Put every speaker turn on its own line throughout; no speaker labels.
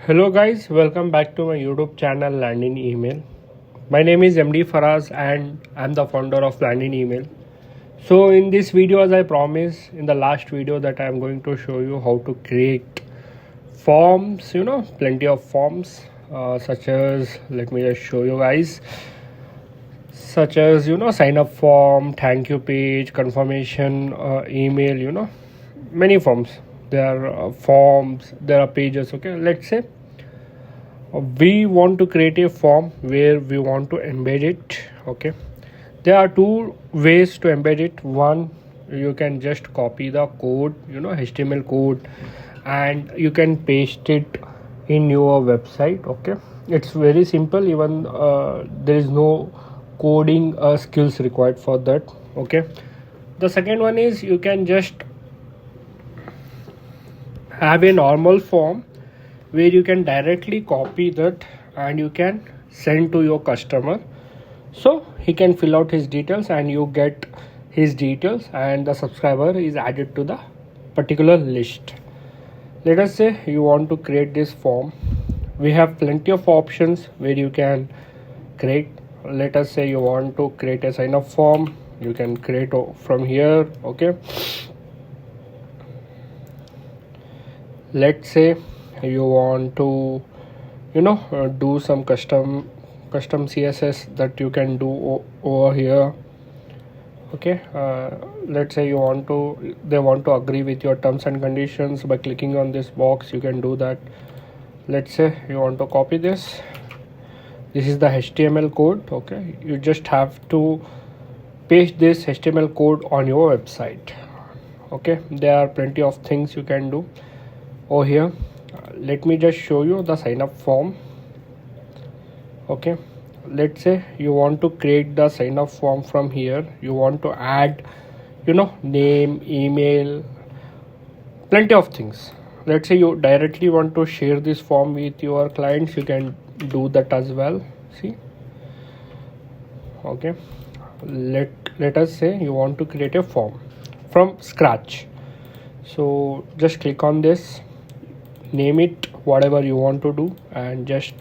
Hello guys, welcome back to my YouTube channel Landing Email. My name is MD Faraz and I'm the founder of Landing Email. So in this video, as I promised in the last video, that I'm going to show you how to create forms, plenty of forms, such as, let me just show you guys, such as, sign up form, thank you page, confirmation, email, many forms. There are forms, there are pages. Okay, let's say we want to create a form where we want to embed it. Okay, there are two ways to embed it. One, you can just copy the code, HTML code, and you can paste it in your website. Okay, it's very simple. Even there is no coding skills required for that. Okay, the second one is you can just have a normal form where you can directly copy that and you can send to your customer, so he can fill out his details and you get his details, and the subscriber is added to the particular list. Let us say you want to create this form. We have plenty of options where you can create. Let us say you want to create a sign up form. You can create from here. Okay, let's say you want to do some custom css that you can do over here. Okay, let's say they want to agree with your terms and conditions. By clicking on this box, you can do that. Let's say you want to copy this. This is the HTML code. Okay, you just have to paste this HTML code on your website. Okay, there are plenty of things you can do over here. Let me just show you the sign up form. Okay, let's say you want to create the sign up form. From here you want to add name, email, plenty of things. Let's say you directly want to share this form with your clients, you can do that as well. See, okay, let us say you want to create a form from scratch. So just click on this, name it whatever you want to do, and just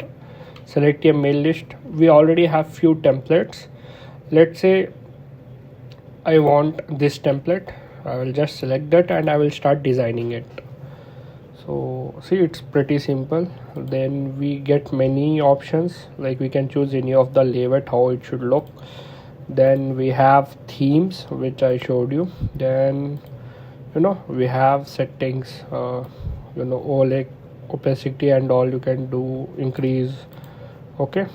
select a mail list. We already have few templates. Let's say I want this template. I will just select that and I will start designing it. So see, it's pretty simple. Then we get many options, like we can choose any of the layout, how it should look. Then we have themes, which I showed you. Then we have settings, OLED, opacity and all. You can do increase. Okay,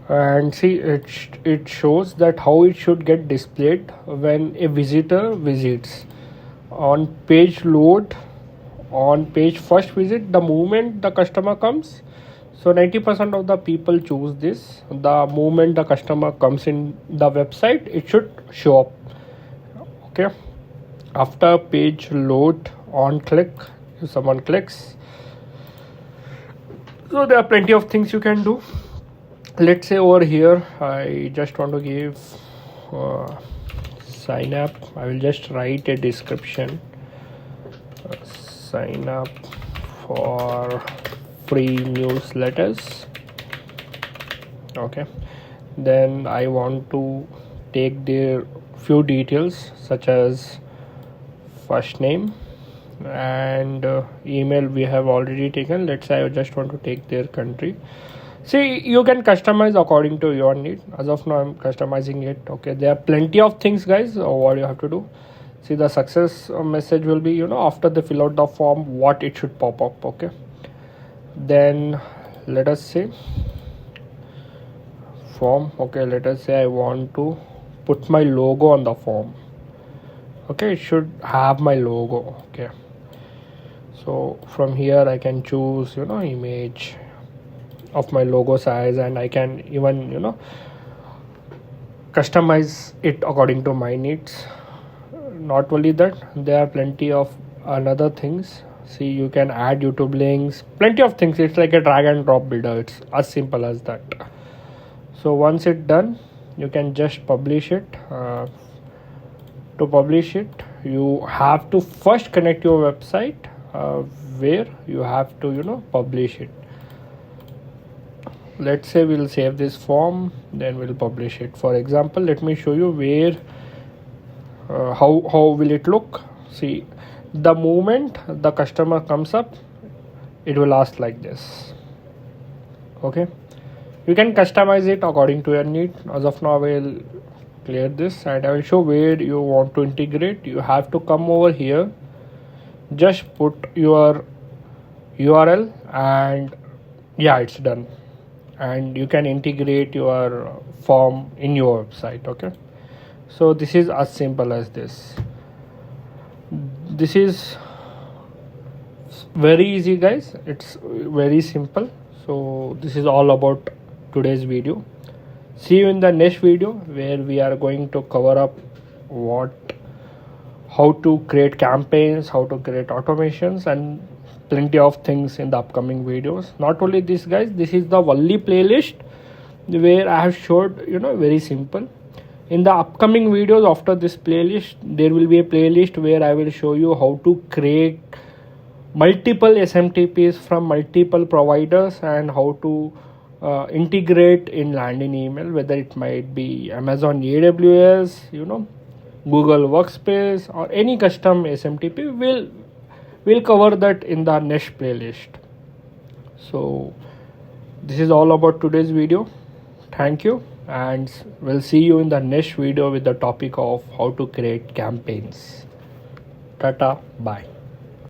and see, it shows that how it should get displayed when a visitor visits. On page load, on page first visit, the moment the customer comes. So 90% of the people choose this. The moment the customer comes in the website, it should show up. Okay, after page load, on click, if someone clicks. So there are plenty of things you can do. Let's say over here I just want to give sign up. I will just write a description. Sign up for free newsletters. Okay, then I want to take their few details, such as first name and email we have already taken. Let's say I just want to take their country. See, you can customize according to your need. As of now I'm customizing it. Okay, there are plenty of things, guys. What you have to do, see, the success message will be after they fill out the form, what it should pop up. Okay, then let us say form. Okay, let us say I want to put my logo on the form. Okay, it should have my logo. Okay, so from here I can choose image of my logo size, and I can even customize it according to my needs. Not only that, there are plenty of another things. See, you can add YouTube links, plenty of things. It's like a drag and drop builder. It's as simple as that. So once it's done, you can just publish it. To publish it, you have to first connect your website where you have to publish it. Let's say we'll save this form, then we'll publish it. For example, let me show you where how will it look. See, the moment the customer comes up, it will ask like this. Okay, you can customize it according to your need. As of now, I will clear this and I will show where you want to integrate. You have to come over here, just put your URL, and yeah, it's done. And you can integrate your form in your website. Okay, so this is as simple as this. This is very easy, guys. It's very simple. So this is all about today's video. See you in the next video, where we are going to cover up how to create campaigns, how to create automations, and plenty of things in the upcoming videos. Not only this, guys, this is the only playlist where I have showed very simple. In the upcoming videos after this playlist, there will be a playlist where I will show you how to create multiple SMTPs from multiple providers, and how to integrate in landing email, whether it might be Amazon AWS, Google Workspace, or any custom SMTP. We'll cover that in the next playlist. So this is all about today's video. Thank you, and we'll see you in the next video with the topic of how to create campaigns. Tata, bye.